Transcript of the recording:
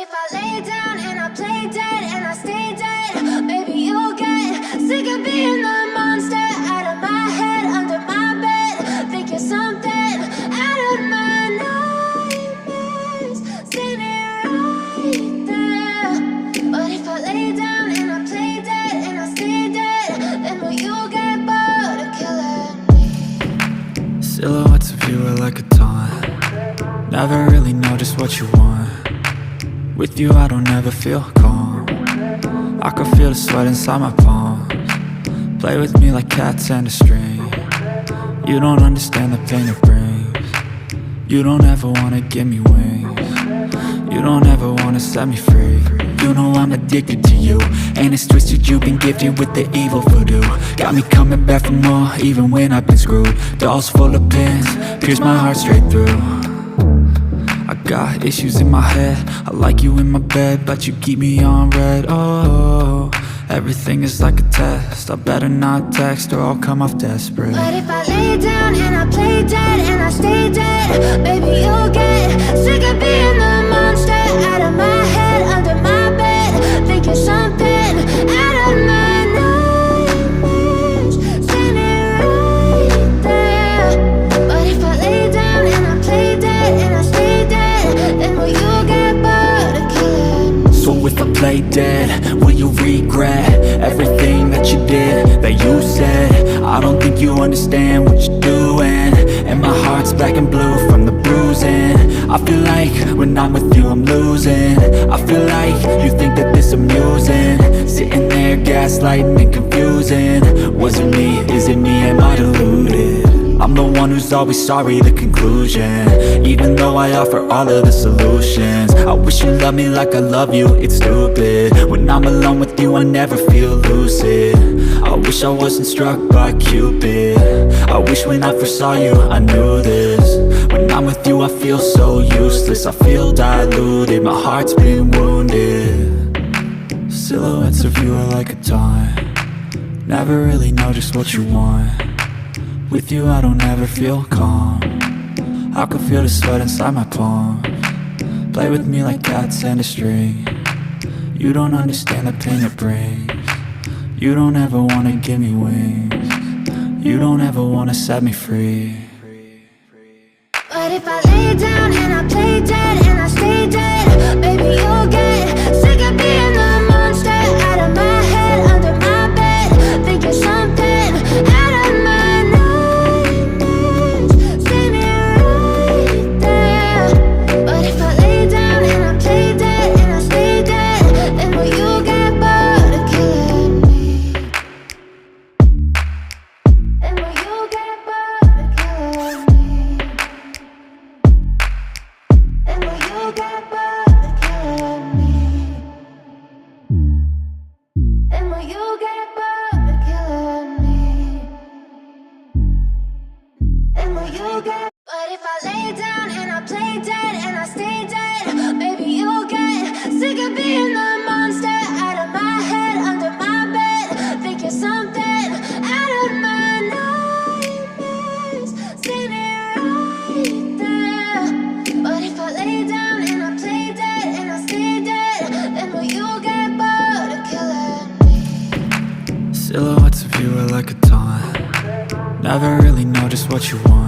if I lay down and I play dead and I stay dead, maybe you'll get sick of being the monster out of my head, under my bed. Think you're something out of my nightmares, standing right there. But if I lay down and I play dead and I stay dead, then will you get bored of killing me? Silhouettes of you are like a taunt. Never really know just what you want. With you I don't ever feel calm. I can feel the sweat inside my palms. Play with me like cats and a string. You don't understand the pain it brings. You don't ever wanna give me wings. You don't ever wanna set me free. You know I'm addicted to you, and it's twisted, you've been gifted with the evil voodoo. Got me coming back for more, even when I've been screwed. Dolls full of pins, pierce my heart straight through. I got issues in my head, I like you in my bed, but you keep me on red. Oh, everything is like a test, I better not text or I'll come off desperate. But if I lay down and I play dead and I stay dead, maybe you'll get sick of being the monster out of my head, under my bed. Think you're something out of my nightmares, standing right there. But if I lay down and I play dead and I stay dead, then will you get bored of killing me? So if I play dead, will you regret everything that you did, that you said? I don't think you understand what you're doing, and my heart's black and blue from the bruising. I feel like when I'm with you I'm losing. I feel like you think that this amusing, sitting there gaslighting and confusing. Was it me? Is it me? Am I deluded? I'm the one who's always sorry, the conclusion, even though I offer all of the solutions. I wish you loved me like I love you, it's stupid. When I'm alone with you I never feel lucid. I wish I wasn't struck by Cupid. I wish when I first saw you I knew this. When I'm with you I feel so useless, I feel diluted, my heart's been wounded. Silhouettes of you are like a taunt. Never really know just what you want. With you I don't ever feel calm. I can feel the sweat inside my palms. Play with me like cats and a string. You don't understand the pain it brings. You don't ever wanna give me wings. You don't ever wanna set me free. But if I lay down and I play dead and I stay dead, maybe you'll get sick of being the monster out of my head, under my bed. Think you're something out of my nightmares, standing right there. But if I lay down and I play dead and I stay dead, then will you get bored of killing me? Then will you get bored of killing me? And will you get bored of killing me? And will you get bored of killing me? And will you get? But if I lay down and I play dead and I stay dead, maybe you'll get sick of being the monster out of my head, under my bed. Think you're something out of my nightmares, standing right there. But if I lay down and I play dead and I stay dead, then will you get bored of killing me? Silhouettes of you are like a taunt. Never really know just what you want.